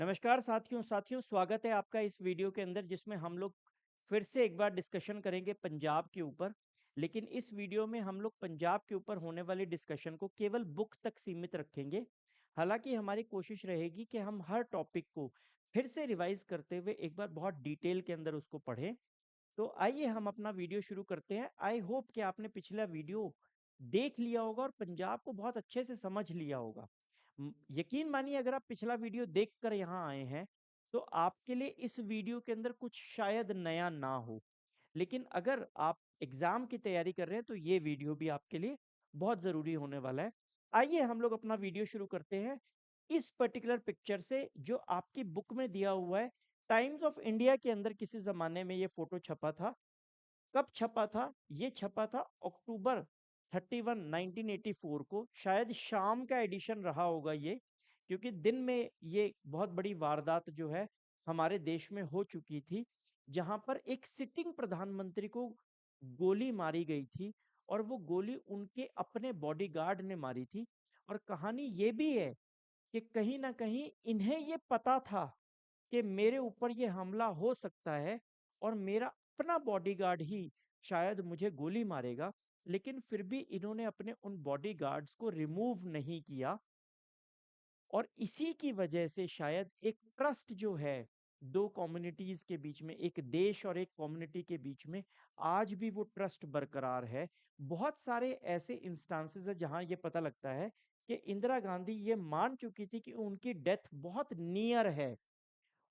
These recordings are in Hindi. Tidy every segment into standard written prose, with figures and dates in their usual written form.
नमस्कार साथियों साथियों स्वागत है आपका इस वीडियो के अंदर जिसमें हम लोग फिर से एक बार डिस्कशन करेंगे पंजाब के ऊपर। लेकिन इस वीडियो में हम लोग पंजाब के ऊपर होने वाली डिस्कशन को केवल बुक तक सीमित रखेंगे। हालांकि हमारी कोशिश रहेगी कि हम हर टॉपिक को फिर से रिवाइज करते हुए एक बार बहुत डिटेल के अंदर उसको पढ़ें। तो आइए हम अपना वीडियो शुरू करते हैं। आई होप कि आपने पिछला वीडियो देख लिया होगा और पंजाब को बहुत अच्छे से समझ लिया होगा। यकीन मानिए अगर आप पिछला वीडियो देखकर यहाँ आए हैं तो आपके लिए इस वीडियो के अंदर कुछ शायद नया ना हो। लेकिन अगर आप एग्जाम की तैयारी कर रहे हैं तो ये वीडियो भी आपके लिए बहुत जरूरी होने वाला है। आइए हम लोग अपना वीडियो शुरू करते हैं इस पर्टिकुलर पिक्चर से जो आपकी बुक में दिया हुआ है। टाइम्स ऑफ इंडिया के अंदर किसी जमाने में ये फोटो छपा था। कब छपा था? ये छपा था अक्टूबर 31 1984 को। शायद शाम का एडिशन रहा होगा ये, क्योंकि दिन में ये बहुत बड़ी वारदात जो है हमारे देश में हो चुकी थी, जहां पर एक सिटिंग प्रधानमंत्री को गोली मारी गई थी और वो गोली उनके अपने बॉडीगार्ड ने मारी थी। और कहानी ये भी है कि कहीं ना कहीं इन्हें ये पता था कि मेरे ऊपर ये हमला हो सकता है और मेरा अपना बॉडीगार्ड ही शायद मुझे गोली मारेगा। लेकिन फिर भी इन्होंने अपने उन बॉडीगार्ड्स को रिमूव नहीं किया और इसी की वजह से शायद एक ट्रस्ट जो है दो कम्युनिटीज के बीच में, एक देश और एक कम्युनिटी के बीच में, आज भी वो ट्रस्ट बरकरार है। बहुत सारे ऐसे इंस्टांसेस है जहां ये पता लगता है कि इंदिरा गांधी ये मान चुकी थी कि उनकी डेथ बहुत नियर है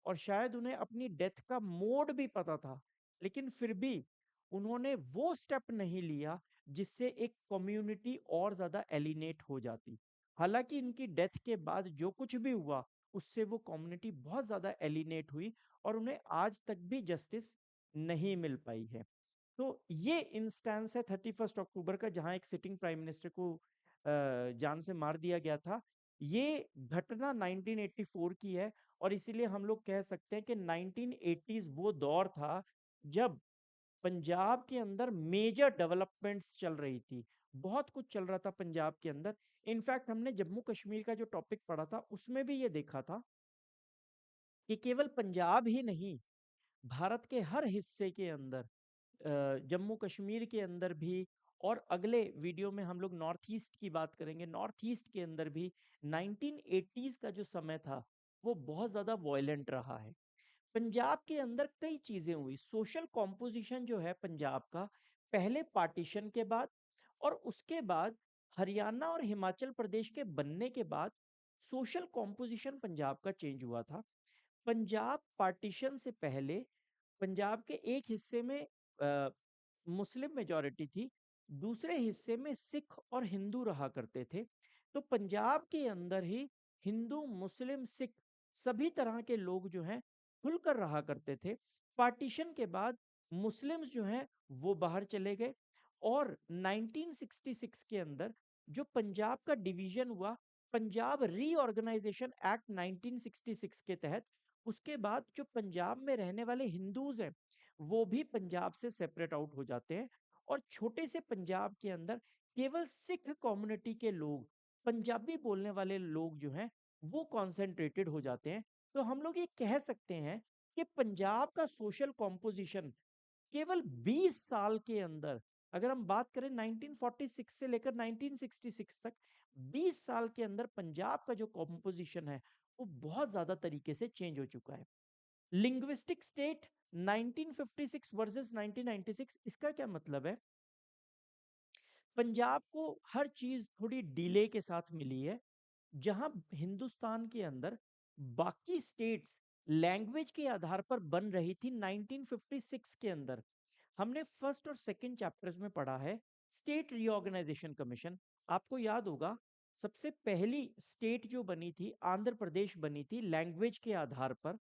और शायद उन्हें अपनी डेथ का मोड भी पता था। लेकिन फिर भी उन्होंने वो स्टेप नहीं लिया जिससे एक कम्युनिटी और ज्यादा एलिनेट हो जाती। हालांकि इनकी डेथ के बाद जो कुछ भी हुआ उससे वो कम्युनिटी बहुत ज्यादा एलिनेट हुई और उन्हें आज तक भी जस्टिस नहीं मिल पाई है। तो ये इंस्टेंस है 31 अक्टूबर का, जहां एक सिटिंग प्राइम मिनिस्टर को जान से मार दिया गया था। ये घटना 1984 की है और इसीलिए हम लोग कह सकते हैं कि 1980s वो दौर था जब पंजाब के अंदर मेजर डेवलपमेंट्स चल रही थी। बहुत कुछ चल रहा था पंजाब के अंदर। इनफैक्ट हमने जम्मू कश्मीर का जो टॉपिक पढ़ा था उसमें भी ये देखा था कि केवल पंजाब ही नहीं, भारत के हर हिस्से के अंदर, जम्मू कश्मीर के अंदर भी, और अगले वीडियो में हम लोग नॉर्थ ईस्ट की बात करेंगे, नॉर्थ ईस्ट के अंदर भी 1980s का जो समय था वो बहुत ज्यादा वॉयलेंट रहा है। पंजाब के अंदर कई चीजें हुई। सोशल कॉम्पोजिशन जो है पंजाब का, पहले पार्टीशन के बाद और उसके बाद हरियाणा और हिमाचल प्रदेश के बनने के बाद सोशल कॉम्पोजिशन पंजाब का चेंज हुआ था। पंजाब पार्टीशन से पहले पंजाब के एक हिस्से में मुस्लिम मेजॉरिटी थी, दूसरे हिस्से में सिख और हिंदू रहा करते थे। तो पंजाब के अंदर ही हिंदू मुस्लिम सिख सभी तरह के लोग जो हैं खुलकर रहा करते थे। पार्टीशन के बाद मुस्लिम्स जो हैं वो बाहर चले गए और 1966 के अंदर जो पंजाब का डिवीजन हुआ, पंजाब रीऑर्गेनाइजेशन एक्ट 1966 के तहत, उसके बाद जो पंजाब में रहने वाले हिंदूज हैं वो भी पंजाब से सेपरेट आउट हो जाते हैं और छोटे से पंजाब के अंदर केवल सिख कम्युनिटी के लोग, पंजाबी बोलने वाले लोग जो हैं वो कॉन्सेंट्रेटेड हो जाते हैं। तो हम लोग ये कह सकते हैं कि पंजाब का सोशल कॉम्पोजिशन केवल 20 साल के अंदर, अगर हम बात करें 1946 से लेकर 1966 तक, 20 साल के अंदर पंजाब का जो कॉम्पोजिशन है वो बहुत ज्यादा तरीके से चेंज हो चुका है। लिंग्विस्टिक स्टेट 1956 वर्सेस 1996, इसका क्या मतलब है? पंजाब को हर चीज थोड़ी डिले के साथ मिली है। जहां हिंदुस्तान के अंदर बाकी स्टेट्स लैंग्वेज के आधार पर बन रही थी 1956 के अंदर, हमने फर्स्ट और सेकंड चैप्टर्स में पढ़ा है स्टेट रीऑर्गेनाइजेशन कमीशन। आपको याद होगा सबसे पहली स्टेट जो बनी थी आंध्र प्रदेश बनी थी लैंग्वेज के आधार पर,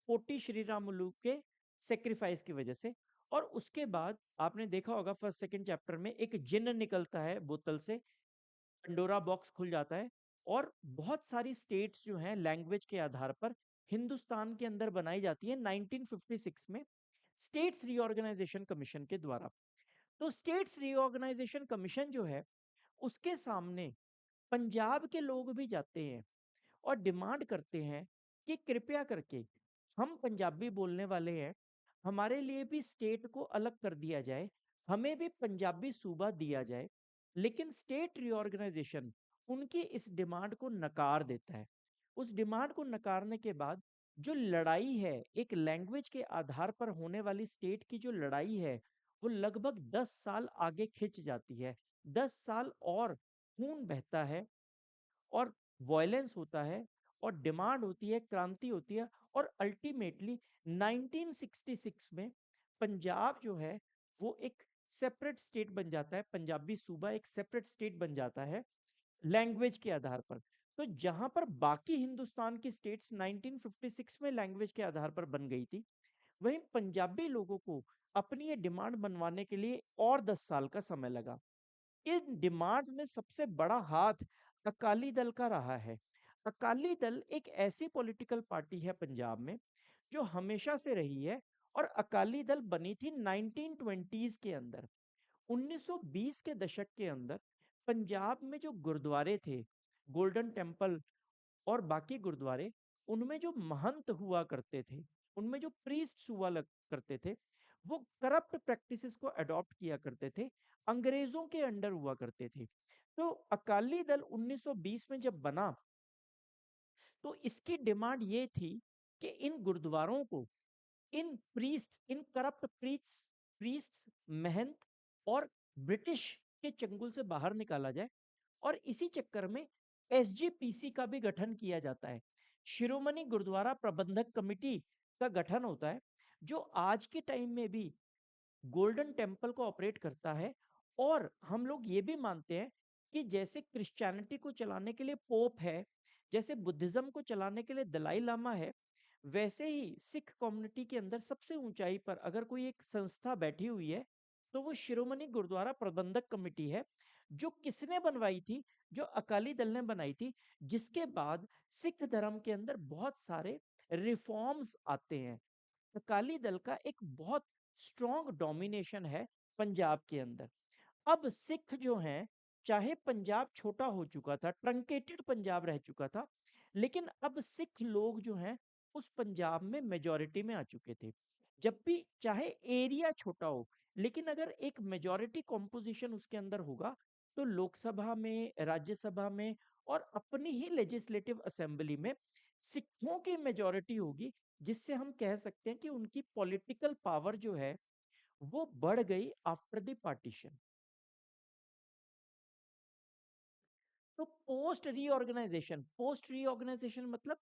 पोटी श्रीरामुलु के सेक्रीफाइस की वजह से। और उसके बाद आपने देखा होगा फर्स्ट सेकंड चैप्टर में एक जिन निकलता है बोतल से, पंडोरा बॉक्स खुल जाता है और बहुत सारी स्टेट्स जो हैं लैंग्वेज के आधार पर हिंदुस्तान के अंदर बनाई जाती है 1956 में स्टेट्स रीऑर्गेनाइजेशन कमीशन के द्वारा। तो स्टेट्स रीऑर्गेनाइजेशन कमीशन जो है उसके सामने पंजाब के लोग भी जाते हैं और डिमांड करते हैं कि कृपया करके हम पंजाबी बोलने वाले हैं, हमारे लिए भी स्टेट को अलग कर दिया जाए, हमें भी पंजाबी सूबा दिया जाए। लेकिन स्टेट रीऑर्गेनाइजेशन उनकी इस डिमांड को नकार देता है। उस डिमांड को नकारने के बाद जो लड़ाई है, एक लैंग्वेज के आधार पर होने वाली स्टेट की जो लड़ाई है, वो लगभग 10 साल आगे खिंच जाती है। 10 साल और खून बहता है और वॉयलेंस होता है और डिमांड होती है, क्रांति होती है, और अल्टीमेटली 1966 में पंजाब जो है वो एक सेपरेट स्टेट बन जाता है। पंजाबी सूबा एक सेपरेट स्टेट बन जाता है लैंग्वेज के आधार पर। तो जहां पर बाकी हिंदुस्तान की स्टेट्स 1956 में लैंग्वेज के आधार पर बन गई थी, वहीं पंजाबी लोगों को अपनी ये डिमांड मनवाने के लिए और 10 साल का समय लगा। इन डिमांड में सबसे बड़ा हाथ अकाली दल का रहा है। अकाली दल एक ऐसी पॉलिटिकल पार्टी है पंजाब में जो हमेशा से रही है, और अकाली दल बनी थी 1920s के अंदर। 1920 के दशक के अंदर पंजाब में जो गुरुद्वारे थे, गोल्डन टेम्पल और बाकी गुरुद्वारे, उनमें जो महंत हुआ करते थे, उनमें जो प्रीस्ट हुआ करते थे, वो करप्ट प्रैक्टिसेस को अडॉप्ट किया करते थे, अंग्रेजों के अंडर हुआ करते थे। तो अकाली दल 1920 में जब बना, तो इसकी डिमांड ये थी कि इन गुरुद्वारों को, इन प्रीस्ट्स, इन करप्ट प्रीस्ट्स, महंत और ब्रिटिश के चंगुल से बाहर निकाला जाए। और इसी चक्कर में एसजीपीसी का भी गठन किया जाता है। शिरोमणि गुरुद्वारा प्रबंधक कमेटी का गठन होता है, जो आज के टाइम में भी गोल्डन टेम्पल को ऑपरेट करता है। और हम लोग ये भी मानते हैं कि जैसे क्रिश्चियनिटी को चलाने के लिए पोप है, जैसे बुद्धिज्म को चलाने के लिए दलाई लामा है, वैसे ही सिख कम्युनिटी के अंदर सबसे ऊंचाई पर अगर कोई एक संस्था बैठी हुई है, तो वो शिरोमणि गुरुद्वारा प्रबंधक कमेटी है। जो किसने बनवाई थी? जो अकाली दल ने बनाई थी, जिसके बाद सिख धर्म के अंदर बहुत सारे रिफॉर्म्स आते हैं। अकाली दल का एक बहुत स्ट्रॉन्ग डोमिनेशन है पंजाब के अंदर। अब सिख जो हैं, चाहे पंजाब छोटा हो चुका था, ट्रंकेटेड पंजाब रह चुका था, लेकिन अब सिख लोग जो हैं उस पंजाब में मेजॉरिटी में आ चुके थे। जब भी चाहे एरिया छोटा हो, लेकिन अगर एक मेजॉरिटी कॉम्पोजिशन उसके अंदर होगा, तो लोकसभा में, राज्यसभा में और अपनी ही लेजिस्लेटिव असेंबली में सिखों की मेजॉरिटी होगी, जिससे हम कह सकते हैं कि उनकी पॉलिटिकल पावर जो है वो बढ़ गई आफ्टर द पार्टीशन। तो पोस्ट रीऑर्गेनाइजेशन मतलब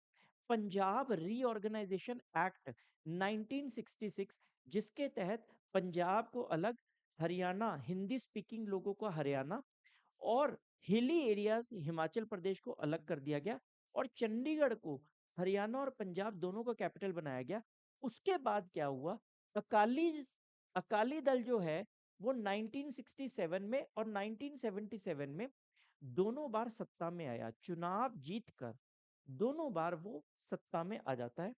पंजाब रीऑर्गेनाइजेशन एक्ट 1966, जिसके तहत पंजाब को अलग, हरियाणा, हिंदी स्पीकिंग लोगों को हरियाणा और हिली एरियाज हिमाचल प्रदेश को अलग कर दिया गया, और चंडीगढ़ को हरियाणा और पंजाब दोनों का कैपिटल बनाया गया। उसके बाद क्या हुआ? अकाली अकाली दल जो है वो 1967 में और 1977 में दोनों बार सत्ता में आया, चुनाव जीतकर दोनों बार वो सत्ता में आ जाता है।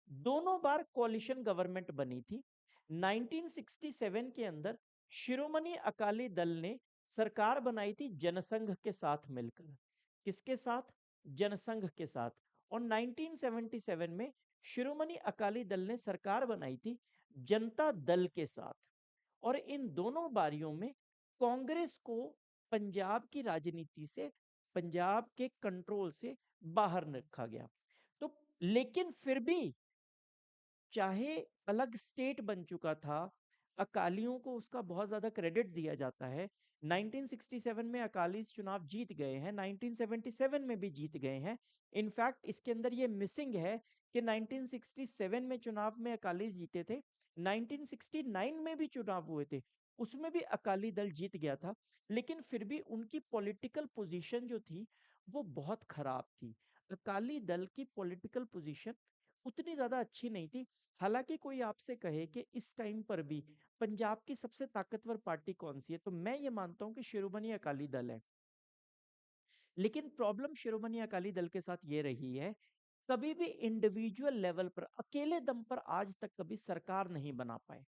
दोनों बार कोalition गवर्नमेंट बनी थी। 1967 के अंदर शिरोमणि अकाली दल ने सरकार बनाई थी जनसंघ के साथ मिलकर। किसके साथ? जनसंघ के साथ। और 1977 में शिरोमणि अकाली दल ने सरकार बनाई थी जनता दल के साथ। और इन दोनों बारियों में कांग्रेस को पंजाब की राजनीति से, पंजाब के कंट्रोल से बाहर रखा गया। तो लेकिन फिर भी चाहे अलग स्टेट बन चुका था, अकालियों को उसका बहुत ज्यादा क्रेडिट दिया जाता है। 1967 में अकाली चुनाव जीत गए हैं, 1977 में भी जीत गए हैं। इनफैक्ट इसके अंदर ये मिसिंग है कि 1967 में चुनाव में अकाली जीते थे, 1969 में भी चुनाव हुए थे, उसमें भी अकाली दल जीत गया था। लेकिन फिर भी उनकी पॉलिटिकल पोजीशन जो थी वो बहुत खराब थी। अकाली दल की पॉलिटिकल पोजीशन उतनी ज्यादा अच्छी नहीं थी। हालांकि कोई आपसे कहे कि इस टाइम पर भी पंजाब की सबसे ताकतवर पार्टी कौन सी है, तो मैं ये मानता हूं कि शिरोमणि अकाली दल है। लेकिन प्रॉब्लम शिरोमणि अकाली दल के साथ ये रही है, कभी भी इंडिविजुअल लेवल पर, अकेले दम पर आज तक कभी सरकार नहीं बना पाए।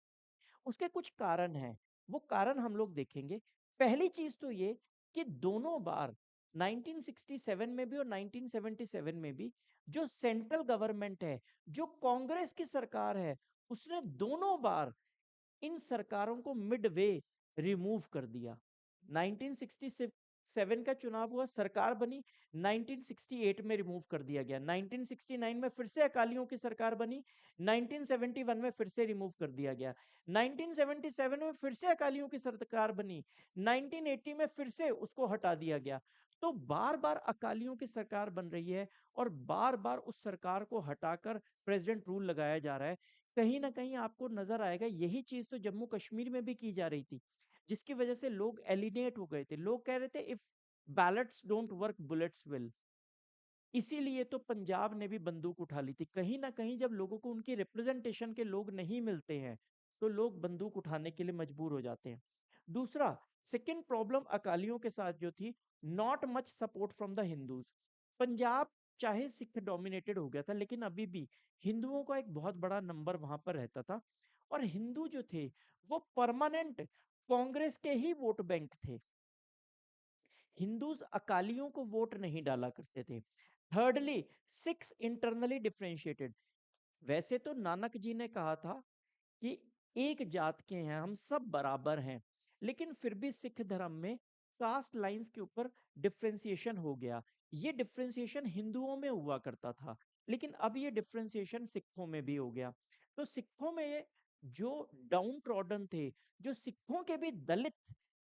उसके कुछ कारण हैं, वो कारण हम लोग देखेंगे। पहली चीज तो ये कि दोनों बार 1967 में भी और 1977 में भी जो सेंट्रल गवर्नमेंट है, जो कांग्रेस की सरकार है, उसने दोनों बार इन सरकारों को मिडवे रिमूव कर दिया। 1967 का चुनाव हुआ, सरकार बनी, 1968 में रिमूव कर दिया गया, 1969 में फिर से अकालियों की सरकार बनी, 1971 में फिर से रिमूव कर दिया गया, 1977 में फिर से अकालियों की सरकार बनी, 1980 में फिर से उसको हटा दिया गया। तो बार बार अकालियों की सरकार बन रही है और बार बार उस सरकार को हटाकर प्रेसिडेंट रूल लगाया जा रहा है। कहीं ना कहीं आपको नजर आएगा यही चीज तो जम्मू कश्मीर में भी की जा रही थी, जिसकी वजह से लोग एलिनेट हो गए थे। लोग कह रहे थे if ballets don't work bullets will. इसीलिए तो पंजाब ने भी बंदूक उठा ली थी। कहीं ना कहीं जब लोगों को उनकी रिप्रेजेंटेशन के लोग नहीं मिलते हैं तो लोग बंदूक उठाने के लिए मजबूर हो जाते हैं। दूसरा, सेकेंड प्रॉब्लम अकालियों के साथ जो थी, not much support from the Hindus. Punjab चाहे सिख डोमिनेटेड हो गया था, लेकिन अभी भी हिंदुओं का एक बहुत बड़ा नंबर वहां पर रहता था, और हिंदू जो थे वो परमानेंट कांग्रेस के ही वोट बैंक थे। हिंदूज अकालियों को वोट नहीं डाला करते थे। Thirdly, six internally differentiated. वैसे तो नानक जी ने कहा था कि एक जात के हैं, हम सब बराबर हैं, लेकिन फिर भी सिख धर्म में कास्ट लाइंस के ऊपर डिफरेंशिएशन हो गया। ये डिफरेंशिएशन हिंदुओं में हुआ करता था, लेकिन अब ये डिफरेंशिएशन सिखों में भी हो गया। तो सिखों में जो डाउन ट्रॉडन थे, जो सिखों के भी दलित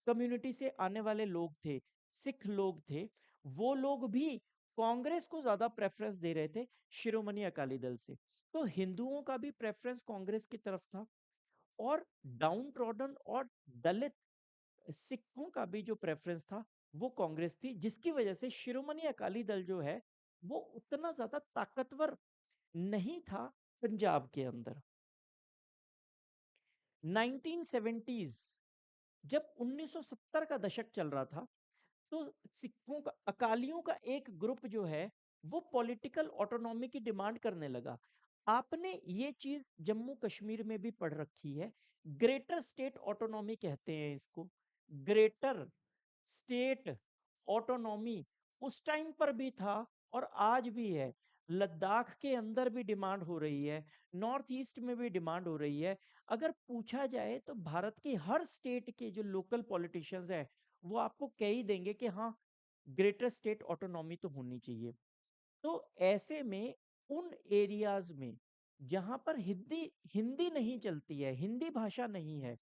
कम्युनिटी से आने वाले लोग थे, सिख लोग थे, वो लोग भी कांग्रेस को ज्यादा प्रेफरेंस दे रहे थे शिरोमणि अकाली दल से। तो हिंदुओं का भी प्रेफरेंस कांग्रेस की तरफ था, और डाउन ट्रॉडन और दलित सिखों का भी जो प्रेफरेंस था वो कांग्रेस थी, जिसकी वजह से शिरोमणि अकाली दल जो है वो उतना ज्यादा ताकतवर नहीं था पंजाब के अंदर। 1970s, जब 1970 का दशक चल रहा था, तो सिखों का, अकालियों का एक ग्रुप जो है वो पॉलिटिकल ऑटोनॉमी की डिमांड करने लगा। आपने ये चीज जम्मू कश्मीर में भी पढ़ रखी है, ग्रेटर स्टेट ऑटोनॉमी कहते हैं इसको। ग्रेटर स्टेट ऑटोनॉमी उस टाइम पर भी था और आज भी है। लद्दाख के अंदर भी डिमांड हो रही है, नॉर्थ ईस्ट में भी डिमांड हो रही है। अगर पूछा जाए तो भारत के हर स्टेट के जो लोकल पॉलिटिशियंस हैं वो आपको कह ही देंगे कि हाँ, ग्रेटर स्टेट ऑटोनॉमी तो होनी चाहिए। तो ऐसे में उन एरियाज में जहां पर हिंदी हिंदी नहीं चलती है, हिंदी भाषा नहीं है,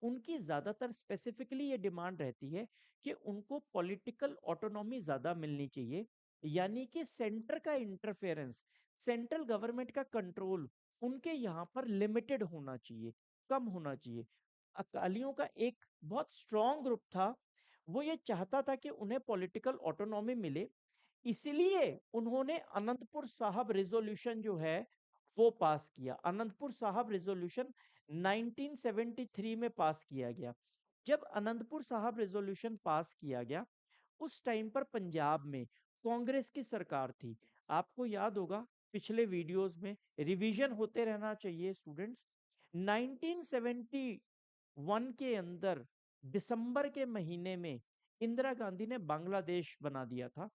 उनकी ज्यादातर स्पेसिफिकली ये डिमांड रहती है कि उनको पॉलिटिकल ऑटोनॉमी ज्यादा मिलनी चाहिए, यानी कि सेंटर का इंटरफेरेंस, सेंट्रल गवर्नमेंट का कंट्रोल उनके यहाँ पर लिमिटेड होना चाहिए, कम होना चाहिए। अकालियों का एक बहुत स्ट्रॉन्ग ग्रुप था, वो ये चाहता था कि उन्हें पॉलिटिकल ऑटोनॉमी मिले। इसलिए उन्होंने अनंतपुर साहब रिजोल्यूशन जो है वो पास किया। अनंतपुर साहब रिजोल्यूशन 1973 में पास किया गया। जब अनंतपुर साहब रिजोल्यूशन पास किया गया, उस टाइम पर पंजाब में कांग्रेस की सरकार थी। आपको याद होगा, पिछले वीडियोस में रिवीजन होते रहना चाहिए स्टूडेंट्स। 1971 के अंदर दिसंबर के महीने में इंदिरा गांधी ने बांग्लादेश बना दिया था,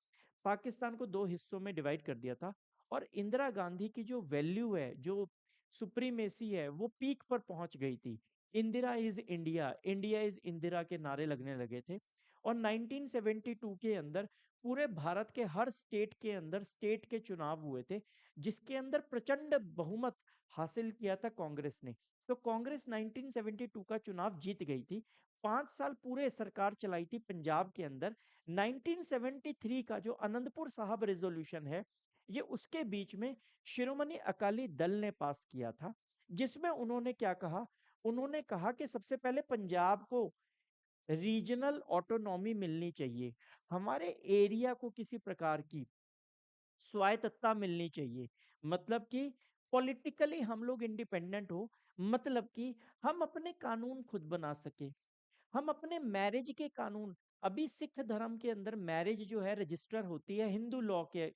पाकिस्तान को दो हिस्सों में डिवाइड कर दिया था। और इंदिरा गांधी की जो वैल्यू है, जो सुप्रीमेसी है, वो पीक पर पहुंच गई थी। Indira is India, India is Indira के नारे लगने लगे थे। और 1972 के अंदर पूरे भारत के हर स्टेट के अंदर स्टेट के चुनाव हुए थे, जिसके अंदर प्रचंड बहुमत हासिल किया था कांग्रेस ने। तो कांग्रेस 1972 का चुनाव जीत गई थी, 5 साल पूरे सरकार चलाई थी पंजाब के अंदर। 1973 का जो अनंतपुर साहब रेजोल्यूशन है, ये उसके बीच में शिरोमणि अकाली दल ने पास किया था, जिसमें उन्होंने क्या कहा, उन्होंने कहा कि सबसे पहले पंजाब को रीजनल ऑटोनॉमी मिलनी चाहिए, हमारे एरिया को किसी प्रकार की स्वायत्तता मिलनी चाहिए, मतलब कि पॉलिटिकली हम लोग इंडिपेंडेंट हो, मतलब कि हम अपने कानून खुद बना सके, हम अपने मैरिज के कानून, अभी सिख धर्म के अंदर मैरिज जो है रजिस्टर होती है हिंदू लॉ के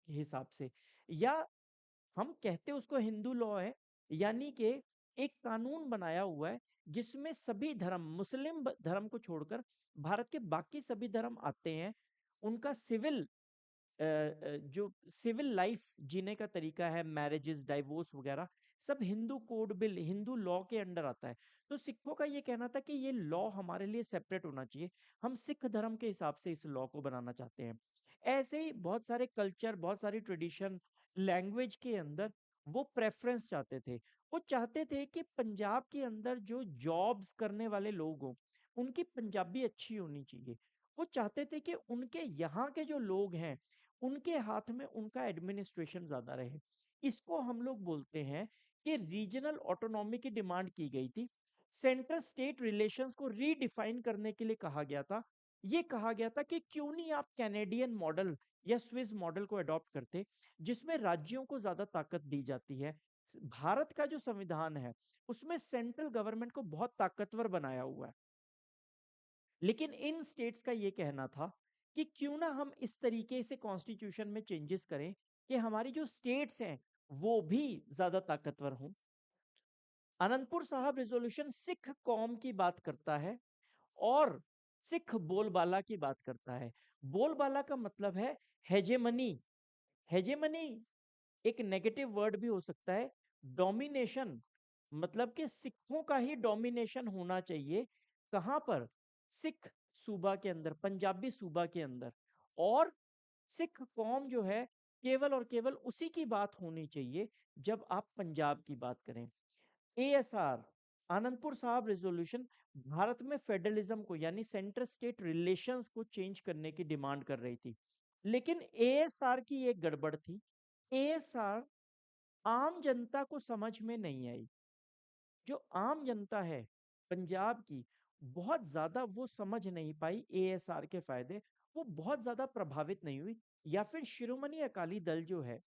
हिसाब से, या हम कहते उसको हिंदू लॉ है, यानी कि एक कानून बनाया हुआ है जिसमें सभी धर्म, मुस्लिम धर्म को छोड़कर भारत के बाकी सभी धर्म आते हैं, उनका सिविल जो सिविल लाइफ जीने का तरीका है, मैरिजेस, डाइवोर्स वगैरह, सब Hindu code bill, Hindu law के अंडर आता है। तो सिखों का ये कहना था कि ये लॉ हमारे लिए सेपरेट होना चाहिए, हम सिख धर्म के हिसाब से इस लॉ को बनाना चाहते हैं। ऐसे ही बहुत सारे कल्चर, बहुत सारी ट्रेडिशन, लैंग्वेज के अंदर वो प्रेफरेंस चाहते थे। वो चाहते थे कि पंजाब के अंदर जो जॉब्स करने वाले लोग हों, उनकी पंजाबी अच्छी होनी चाहिए। वो चाहते थे कि उनके यहाँ के जो लोग हैं, उनके हाथ में उनका एडमिनिस्ट्रेशन ज्यादा रहे। इसको हम लोग बोलते हैं कि रीजनल ऑटोनॉमी की डिमांड की गई थी। सेंट्रल स्टेट रिलेशंस को रीडिफाइन करने के लिए कहा गया था। ये कहा गया था कि क्यों नहीं आप कैनेडियन मॉडल या स्विस मॉडल को अडॉप्ट करते, जिसमें राज्यों को ज्यादा ताकत दी जाती है। भारत का जो संविधान है, उसमें सेंट्रल गवर्नमेंट को बहुत ताकतवर बनाया हुआ है। लेकिन इन स्टेट्स का ये कहना था कि क्यों ना हम इस तरीके से कॉन्स्टिट्यूशन में चेंजेस करें कि हमारी जो स्टेट्स हैं वो भी ज्यादा ताकतवर हों। अनंतपुर साहब रेजोल्यूशन सिख कौम की बात करता है और सिख बोलबाला की बात करता है। बोलबाला का मतलब है हेजेमनी। हेजेमनी एक नेगेटिव वर्ड भी हो सकता है। डोमिनेशन मतलब कि सिखों का ही डोमिनेशन होना चाहिए। कहां पर? सिख सूबा के अंदर, पंजाबी सूबा के अंदर। और सिख कौम जो है, केवल और केवल उसी की बात होनी चाहिए जब आप पंजाब की बात करें। एएसआर, आनंदपुर साहब रेजोल्यूशन, भारत में फेडरलिज्म को यानी सेंटर स्टेट रिलेशंस को चेंज करने की डिमांड कर रही थी। लेकिन एएसआर की एक गड़बड़ थी। एएसआर आम जनता को समझ में नहीं आई। जो आम जनता है पंजाब की, बहुत ज्यादा वो समझ नहीं पाई एएसआर के फायदे। वो बहुत ज्यादा प्रभावित नहीं हुई, या फिर शिरोमणि अकाली दल जो है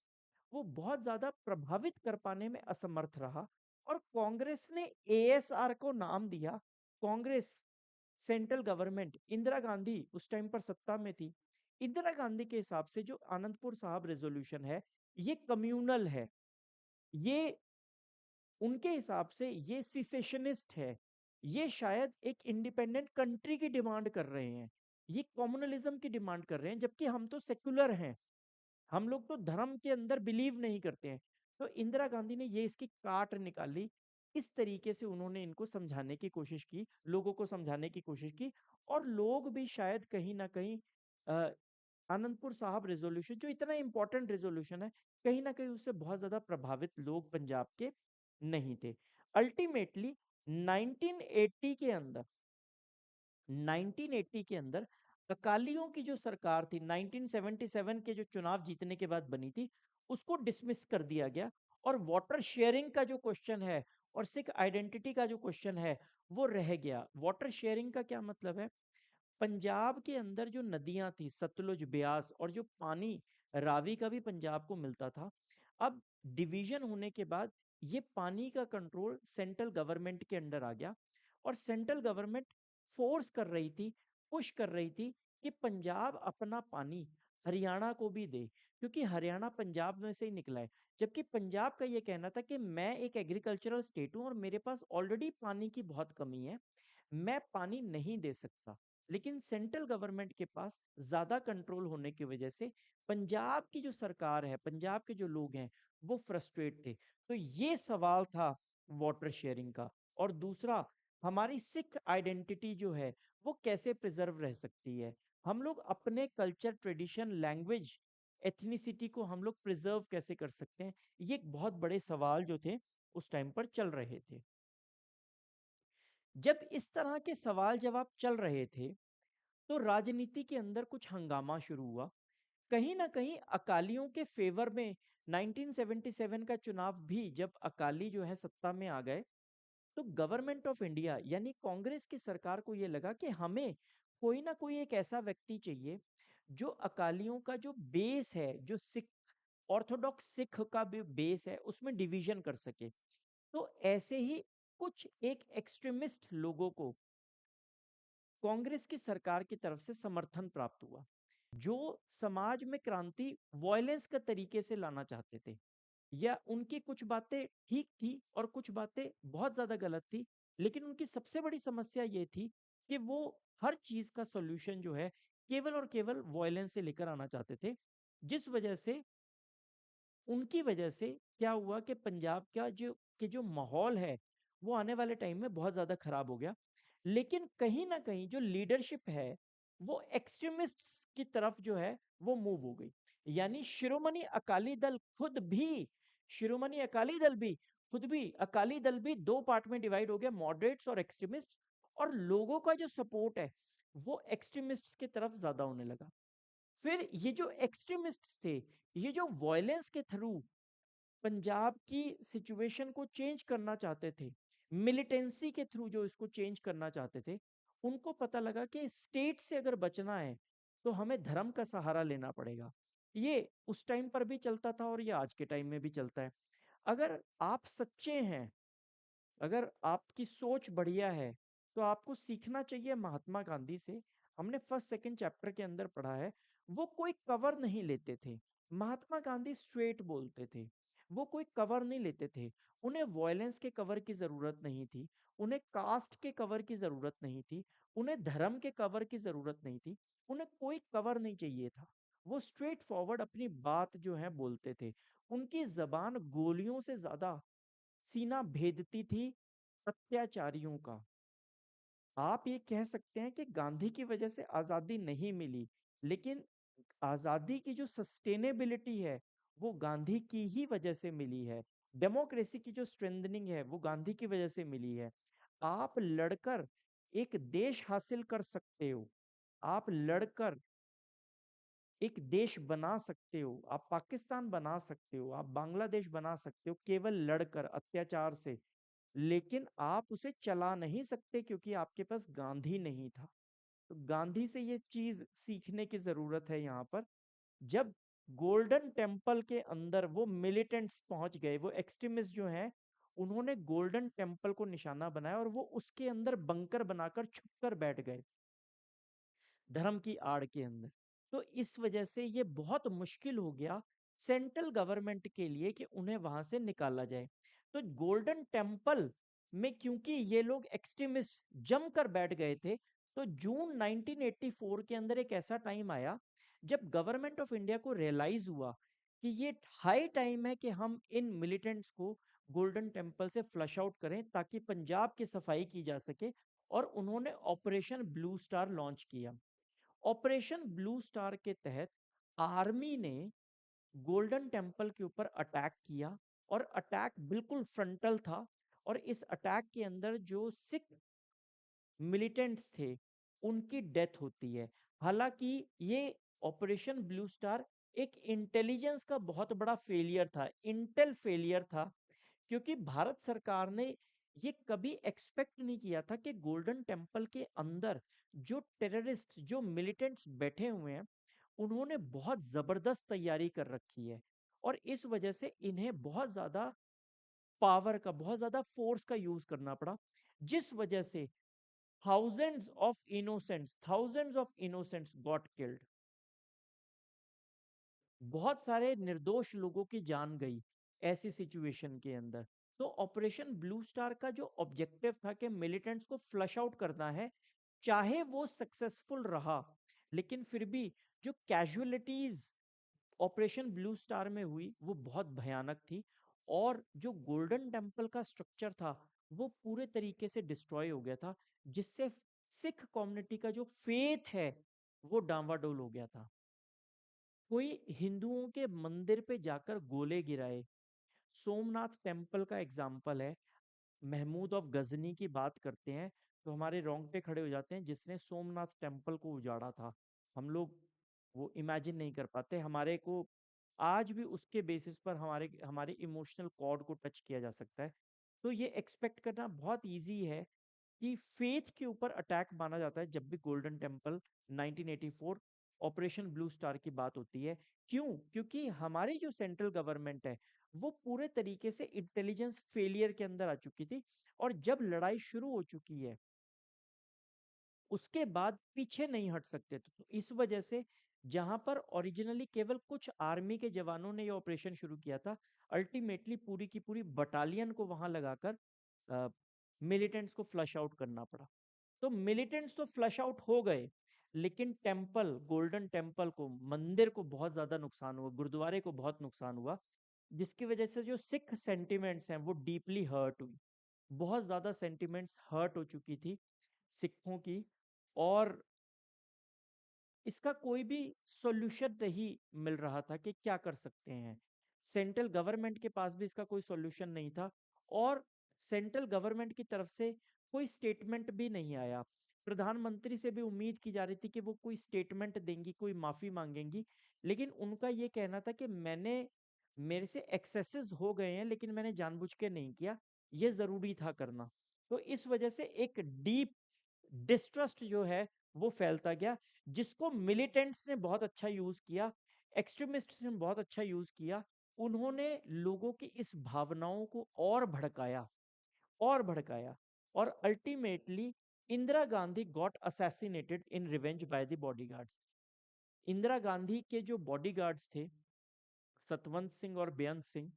वो बहुत ज्यादा प्रभावित कर पाने में असमर्थ रहा। और कांग्रेस ने एएसआर को नाम दिया। कांग्रेस, सेंट्रल गवर्नमेंट, इंदिरा गांधी उस टाइम पर सत्ता में थी। इंदिरा गांधी के हिसाब से जो आनंदपुर साहब रेजोल्यूशन है, ये कम्युनल है। ये उनके हिसाब से ये सिसेशनिस्ट है। ये शायद एक इंडिपेंडेंट कंट्री की डिमांड कर रहे हैं। ये कम्युनलिज्म की डिमांड कर रहे हैं, जबकि हम तो सेक्युलर हैं। हम लोग तो धर्म के अंदर बिलीव नहीं करते हैं। तो इंदिरा गांधी ने ये इसकी काट निकाली। इस तरीके से उन्होंने इनको समझाने की कोशिश की, लोगों को समझाने की कोशिश की। और लोग भी शायद कहीं ना कहीं आनंदपुर साहब रेजोल्यूशन, जो इतना इंपॉर्टेंट रेजोल्यूशन है, कहीं ना कहीं उससे बहुत ज्यादा प्रभावित लोग पंजाब के नहीं थे। अल्टीमेटली 1980 के अंदर 1980 के अंदर अकालियों की जो सरकार थी, 1977 के जो चुनाव जीतने के बाद बनी थी, उसको डिसमिस कर दिया गया। और वाटर शेयरिंग का जो क्वेश्चन है और सिख आइडेंटिटी का जो क्वेश्चन है, वो रह गया। वाटर शेयरिंग का क्या मतलब है? पंजाब के अंदर जो नदियां थी, सतलुज, ब्यास, और जो पानी रावी का भी पंजाब को मिलता था, अब डिवीजन होने के बाद ये पानी का कंट्रोल सेंट्रल गवर्नमेंट के अंडर आ गया। और सेंट्रल गवर्नमेंट फोर्स कर रही थी, पुश कर रही थी कि पंजाब अपना पानी हरियाणा को भी दे, क्योंकि हरियाणा पंजाब में से ही निकला है। जबकि पंजाब का ये कहना था कि मैं एक एग्रीकल्चरल स्टेट हूं और मेरे पास ऑलरेडी पानी की बहुत कमी है, मैं पानी नहीं दे सकता। लेकिन सेंट्रल गवर्नमेंट के पास ज्यादा कंट्रोल होने की वजह से पंजाब की जो सरकार है, पंजाब के जो लोग हैं, वो फ्रस्ट्रेट थे। तो ये सवाल था वाटर शेयरिंग का। और दूसरा, हमारी सिख आइडेंटिटी जो है वो कैसे प्रिजर्व रह सकती है? हम लोग अपने कल्चर, ट्रेडिशन, लैंग्वेज, एथनिसिटी को हम लोग प्रिजर्व कैसे कर सकते हैं? ये एक बहुत बड़े सवाल जो थे उस टाइम पर चल रहे थे। जब इस तरह के सवाल जवाब चल रहे थे, तो राजनीति के अंदर कुछ हंगामा शुरू हुआ। कहीं ना कहीं अकालियों के फेवर में 1977 का चुनाव भी, जब अकाली जो है सत्ता में आ गए, तो गवर्नमेंट ऑफ इंडिया यानी कांग्रेस की सरकार को यह लगा कि हमें कोई ना कोई एक ऐसा व्यक्ति चाहिए जो अकालियों का जो बेस है, जो सिख, ऑर्थोडॉक्स सिख का भी बेस है, उसमें डिवीजन कर सके। तो ऐसे ही कुछ एक एक्सट्रीमिस्ट लोगों को कांग्रेस की सरकार की तरफ से समर्थन प्राप्त हुआ, जो समाज में क्रांति वॉयलेंस के तरीके से लाना चाहते थे। या उनकी कुछ बातें ठीक थी और कुछ बातें बहुत ज्यादा गलत थी। लेकिन उनकी सबसे बड़ी समस्या ये थी कि वो हर चीज का सॉल्यूशन जो है केवल और केवल वॉयलेंस से लेकर आना चाहते थे। जिस वजह से उनकी वजह से क्या हुआ कि पंजाब का जो माहौल है वो आने वाले टाइम में बहुत ज्यादा खराब हो गया। लेकिन कहीं ना कहीं जो लीडरशिप है वो एक्सट्रीमिस्ट्स की तरफ जो है वो मूव हो गई। यानी शिरोमणि अकाली दल भी खुद भी अकाली दल भी दो पार्ट में डिवाइड हो गया, मॉडरेट्स और एक्सट्रीमिस्ट। और लोगों का जो सपोर्ट है वो एक्सट्रीमिस्ट्स की तरफ ज्यादा होने लगा। फिर ये जो एक्सट्रीमिस्ट्स थे, ये जो वॉयलेंस के थ्रू पंजाब की सिचुएशन को चेंज करना चाहते थे, मिलिटेंसी के थ्रू जो इसको चेंज करना चाहते थे, उनको पता लगा कि स्टेट से अगर बचना है तो हमें धर्म का सहारा लेना पड़ेगा। ये उस टाइम पर भी चलता था और ये आज के टाइम में भी चलता है। अगर आप सच्चे हैं, अगर आपकी सोच बढ़िया है, तो आपको सीखना चाहिए महात्मा गांधी से। हमने फर्स्ट सेकंड चैप्टर के अंदर पढ़ा है, वो कोई कवर नहीं लेते थे। महात्मा गांधी स्ट्रेट बोलते थे, वो कोई कवर नहीं लेते थे। उन्हें वॉयलेंस के कवर की जरूरत नहीं थी, उन्हें कास्ट के कवर की जरूरत नहीं थी, उन्हें धर्म के कवर की जरूरत नहीं थी, उन्हें कोई कवर नहीं चाहिए था। वो स्ट्रेट फॉरवर्ड अपनी बात जो है बोलते थे। उनकी जबान गोलियों से ज्यादा सीना भेदती थी अत्याचारियों का। आप ये कह सकते हैं कि गांधी की वजह से आजादी नहीं मिली, लेकिन आजादी की जो सस्टेनेबिलिटी है वो गांधी की ही वजह से मिली है। डेमोक्रेसी की जो स्ट्रेंथनिंग है वो गांधी की वजह से मिली है। आप लड़कर एक देश हासिल कर सकते हो, आप लड़कर एक देश बना सकते हो, आप पाकिस्तान बना सकते हो, आप बांग्लादेश बना सकते हो केवल लड़कर अत्याचार से। लेकिन आप उसे चला नहीं सकते क्योंकि आपके पास गांधी नहीं था। तो गांधी से ये चीज सीखने की जरूरत है यहाँ पर। जब गोल्डन टेम्पल के अंदर वो मिलिटेंट्स पहुंच गए, वो एक्सट्रीमिस्ट जो हैं, उन्होंने गोल्डन टेम्पल को निशाना बनाया और वो उसके अंदर बंकर बनाकर छुपकर बैठ गए धर्म की आड़ के अंदर। तो इस वजह से ये बहुत मुश्किल हो गया सेंट्रल गवर्नमेंट के लिए कि उन्हें वहां से निकाला जाए। तो गोल्डन टेम्पल में क्योंकि ये लोग एक्सट्रीमिस्ट जमकर बैठ गए थे, तो जून 1984 के अंदर एक ऐसा टाइम आया जब गवर्नमेंट ऑफ इंडिया को रियलाइज हुआ कि ये हाई टाइम है कि हम इन मिलिटेंट्स को गोल्डन टेम्पल से फ्लश आउट करें ताकि पंजाब की सफाई की जा सके। और उन्होंने ऑपरेशन ब्लू स्टार लॉन्च किया। ऑपरेशन ब्लू स्टार के तहत आर्मी ने गोल्डन टेम्पल के ऊपर अटैक किया, और अटैक बिल्कुल फ्रंटल था। और इस अटैक के अंदर जो सिख मिलिटेंट्स थे उनकी डेथ होती है। हालांकि ये ऑपरेशन ब्लू स्टार एक इंटेलिजेंस का बहुत बड़ा फेलियर था, इंटेल फेलियर था। क्योंकि भारत सरकार ने ये कभी एक्सपेक्ट नहीं किया था कि गोल्डन टेम्पल के अंदर जो टेररिस्ट जो मिलिटेंट्स बैठे हुए हैं उन्होंने बहुत जबरदस्त तैयारी कर रखी है। और इस वजह से इन्हें बहुत ज्यादा पावर का, बहुत ज्यादा फोर्स का यूज करना पड़ा, जिस वजह से thousands of innocents got killed। बहुत सारे निर्दोष लोगों की जान गई ऐसी सिचुएशन के अंदर। तो ऑपरेशन ब्लू स्टार का जो ऑब्जेक्टिव था कि मिलिटेंट्स को फ्लश आउट करना है, चाहे वो सक्सेसफुल रहा, लेकिन फिर भी जो कैजुअलिटीज ऑपरेशन ब्लू स्टार में हुई वो बहुत भयानक थी। और जो गोल्डन टेम्पल का स्ट्रक्चर था वो पूरे तरीके से डिस्ट्रॉय हो गया था, जिससे सिख कम्युनिटी का जो फेथ है वो डांवाडोल हो गया था। कोई हिंदुओं के मंदिर पे जाकर गोले गिराए। सोमनाथ टेम्पल का एग्जाम्पल है, महमूद ऑफ गजनी की बात करते हैं तो हमारे रोंगटे खड़े हो जाते हैं, जिसने सोमनाथ टेम्पल को उजाड़ा था। हम लोग वो इमेजिन नहीं कर पाते, हमारे को आज भी उसके बेसिस पर हमारे हमारे इमोशनल कॉर्ड को टच किया जा सकता है। तो ये एक्सपेक्ट करना बहुत इजी है कि फेथ के ऊपर अटैक माना जाता है जब भी golden temple 1984 operation blue star की बात होती है। क्यों? क्योंकि हमारी जो सेंट्रल गवर्नमेंट है वो पूरे तरीके से इंटेलिजेंस फेलियर के अंदर आ चुकी थी। और जब लड़ाई शुरू हो चुकी है उसके बाद पीछे नहीं हट सकते थे। तो इस वजह से जहां पर ओरिजिनली केवल कुछ आर्मी के जवानों ने ये ऑपरेशन शुरू किया था, अल्टीमेटली पूरी की पूरी बटालियन को वहां लगाकर मिलिटेंट्स को फ्लश आउट करना पड़ा। तो मिलिटेंट्स तो फ्लश आउट हो गए, लेकिन टेम्पल, गोल्डन टेम्पल को, मंदिर को बहुत ज्यादा नुकसान हुआ, गुरुद्वारे को बहुत नुकसान हुआ, जिसकी वजह से जो सिख सेंटिमेंट्स हैं वो डीपली हर्ट हुई। बहुत ज्यादा सेंटिमेंट्स हर्ट हो चुकी थी सिखों की, और इसका कोई भी सॉल्यूशन नहीं मिल रहा था कि क्या कर सकते हैं। सेंट्रल गवर्नमेंट के पास भी इसका कोई सॉल्यूशन नहीं था, और सेंट्रल गवर्नमेंट की तरफ से कोई स्टेटमेंट भी नहीं आया। प्रधानमंत्री से भी उम्मीद की जा रही थी कि वो कोई स्टेटमेंट देंगी, कोई माफी मांगेंगी, लेकिन उनका ये कहना था कि मेरे से एक्सेसेस हो गए हैं, लेकिन मैंने जानबूझ के नहीं किया, ये जरूरी था करना। तो इस वजह से एक डीप डिस्ट्रस्ट जो है वो फैलता गया, जिसको मिलिटेंट्स ने बहुत अच्छा यूज किया, एक्सट्रीमिस्ट्स ने बहुत अच्छा यूज किया। उन्होंने लोगों की इस भावनाओं को और भड़काया, और ultimately Indira Gandhi got assassinated in revenge by the bodyguards. Indira Gandhi के जो बॉडीगार्ड्स थे, सतवंत सिंह और बेअंत सिंह,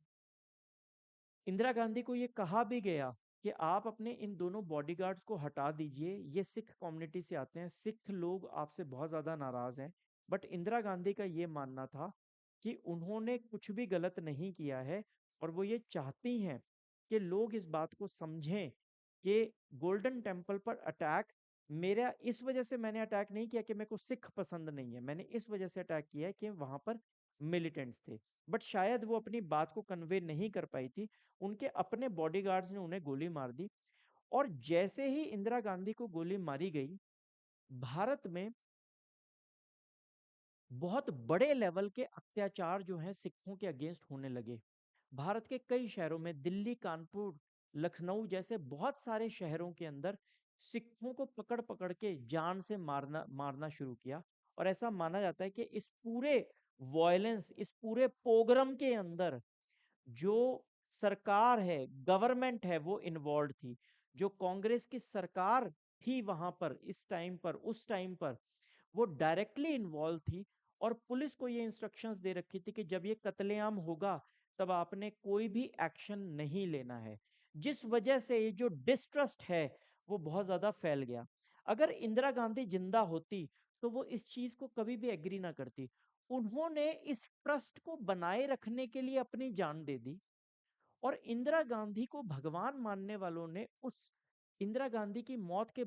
इंदिरा गांधी को ये कहा भी गया कि आप अपने इन दोनों बॉडीगार्ड्स को हटा दीजिए, ये सिख कम्युनिटी से आते हैं, सिख लोग आपसे बहुत ज्यादा नाराज हैं। बट इंदिरा गांधी का ये मानना था कि उन्होंने कुछ भी गलत नहीं किया है, और वो ये चाहती हैं कि लोग इस बात को समझें कि गोल्डन टेम्पल पर अटैक, मेरा इस वजह से मैंने अटैक नहीं किया कि मेरे को सिख पसंद नहीं है, मैंने इस वजह से अटैक किया है कि वहां पर मिलिटेंट्स थे। बट शायद वो अपनी बात को कन्वे नहीं कर पाई थी, उनके अपने बॉडीगार्ड्स ने उन्हें गोली मार दी। और जैसे ही इंदिरा गांधी को गोली मारी गई, भारत में बहुत बड़े लेवल के अत्याचार जो हैं सिखों के अगेंस्ट होने लगे। भारत के कई शहरों में, दिल्ली, कानपुर, लखनऊ जैसे बहुत सारे शहरों के अंदर सिखों को पकड़ पकड़ के जान से मारना मारना शुरू किया। और ऐसा माना जाता है कि इस पूरे वॉयलेंस, इस पूरे पोग्राम के अंदर जो सरकार है, गवर्नमेंट है, वो इन्वॉल्व थी। जो कांग्रेस की सरकार थी वहां पर इस टाइम पर, उस टाइम पर वो डायरेक्टली इन्वॉल्व थी, और पुलिस को ये इंस्ट्रक्शंस दे रखी थी कि जब ये कत्लेआम होगा तब आपने कोई भी एक्शन नहीं लेना है। जिस वजह से ये जो डिस्ट्रस्ट है वो बहुत ज्यादा फैल गया। अगर इंदिरा गांधी जिंदा होती तो वो इस चीज को कभी भी एग्री ना करती। उन्होंने इस ट्रस्ट को बनाए रखने के लिए अपनी जान दे दी, और इंदिरा गांधी को भगवान मानने वालों ने उस इंदिरा गांधी की मौत के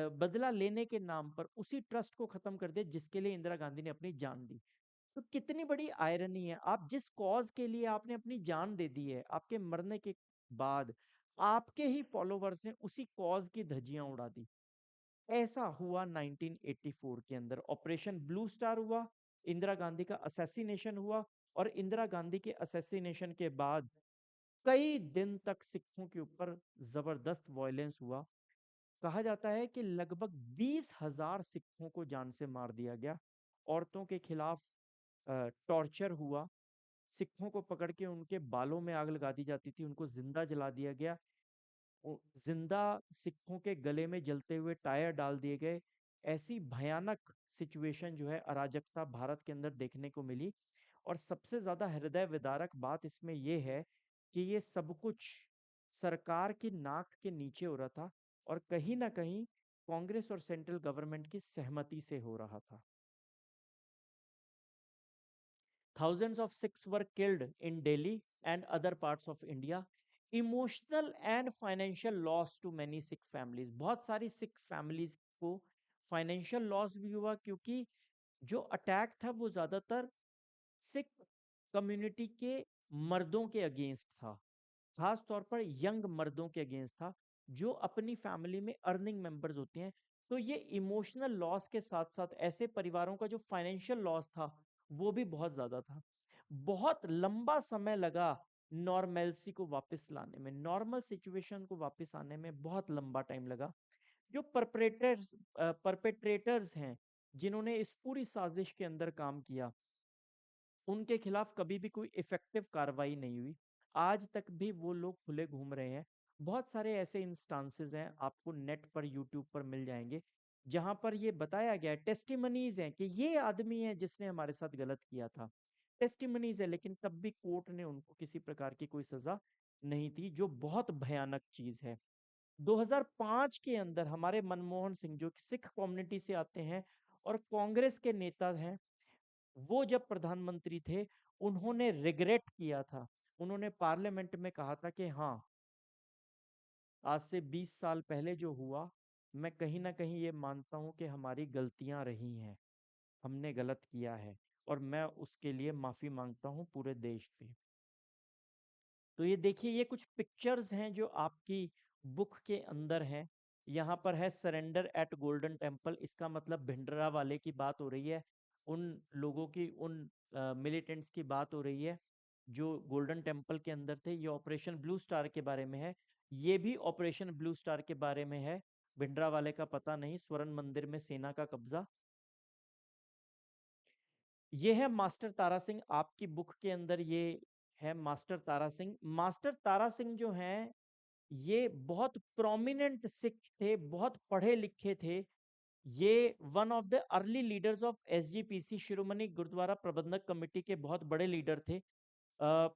बदला लेने के नाम पर उसी ट्रस्ट को खत्म कर दिया जिसके लिए इंदिरा गांधी ने अपनी जान दी। तो कितनी बड़ी आयरनी है, आप जिस कॉज के लिए आपने अपनी जान दे दी है, आपके मरने के बाद आपके ही फॉलोवर्स ने उसी कॉज की धज्जियां उड़ा दी। ऐसा हुआ 1984 के अंदर, ऑपरेशन ब्लू स्टार हुआ, इंदिरा गांधी का असैसिनेशन हुआ, और इंदिरा गांधी के असैसिनेशन के बाद कई दिन तक सिखों के ऊपर जबरदस्त वायलेंस हुआ। कहा जाता है कि लगभग 20,000 सिखों को जान से मार दिया गया। औरतों के खिलाफ टॉर्चर हुआ, सिखों को पकड़ के उनके बालों में आग लगा दी जाती थी, उनको जिंदा जला दिया गया, जिंदा सिखों के गले में जलते हुए टायर डाल दिए गए। ऐसी भयानक सिचुएशन जो है, अराजकता भारत के अंदर देखने को मिली। और सबसे ज्यादा हृदय विदारक बात इसमें यह है कि ये सब कुछ सरकार की नाक के नीचे हो रहा था, और कहीं ना कहीं कांग्रेस और सेंट्रल गवर्नमेंट की सहमति से हो रहा था। Thousands of Sikhs were killed in Delhi and other parts of India. Emotional and financial loss to many Sikh families. बहुत सारी सिख फैमिलीज को फाइनेंशियल लॉस भी हुआ, क्योंकि जो अटैक था वो ज्यादातर सिख कम्युनिटी के मर्दों के अगेंस्ट था, खास तौर पर यंग मर्दों के अगेंस्ट था, जो अपनी फैमिली में अर्निंग मेंबर्स होते हैं। तो ये इमोशनल लॉस के साथ साथ ऐसे परिवारों का जो फाइनेंशियल लॉस था वो भी बहुत ज्यादा था। बहुत लंबा समय लगा नॉर्मेल्सी को वापस लाने में, नॉर्मल सिचुएशन को वापस आने में बहुत लंबा टाइम लगा। जो परपेट्रेटर्स हैं, जिन्होंने इस पूरी साजिश के अंदर काम किया, उनके खिलाफ कभी भी कोई इफेक्टिव कार्रवाई नहीं हुई। आज तक भी वो लोग खुले घूम रहे हैं। बहुत सारे ऐसे इंस्टांसेस हैं, आपको नेट पर, यूट्यूब पर मिल जाएंगे, जहां पर ये बताया गया है, टेस्टिमनीज हैं कि ये आदमी है जिसने हमारे साथ गलत किया था। टेस्टिमनीज है, लेकिन तब भी कोर्ट ने उनको किसी प्रकार की कोई सजा नहीं थी, जो बहुत भयानक चीज है। 2005 के अंदर हमारे मनमोहन सिंह जो कि सिख कम्युनिटी से आते हैं और कांग्रेस के नेता हैं, वो जब प्रधानमंत्री थे, उन्होंने रिग्रेट किया था। उन्होंने पार्लियामेंट में कहा था कि हाँ, आज से 20 साल पहले जो हुआ, मैं कहीं ना कहीं ये मानता हूं कि हमारी गलतियां रही हैं, हमने गलत किया है और मैं उसके लिए माफी मांगता हूं पूरे देश से। तो ये देखिए, ये कुछ पिक्चर्स हैं जो आपकी बुक के अंदर हैं। यहाँ पर है सरेंडर एट गोल्डन टेम्पल, इसका मतलब भिंडरा वाले की बात हो रही है, उन लोगों की, उन मिलिटेंट्स की बात हो रही है जो गोल्डन टेम्पल के अंदर थे। ये ऑपरेशन ब्लू स्टार के बारे में है, ये भी ऑपरेशन ब्लू स्टार के बारे में है। भिंडरा वाले का पता नहीं। स्वर्ण मंदिर में सेना का कब्जा। ये है मास्टर तारा सिंह, आपकी बुक के अंदर ये है मास्टर तारा सिंह। मास्टर तारा सिंह जो हैं, ये बहुत प्रोमिनेंट सिख थे, बहुत पढ़े लिखे थे। ये one of the early leaders of SGPC, Shiromani Gurdwara Prabandhak committee के बहुत बड़े लीडर थे। अ,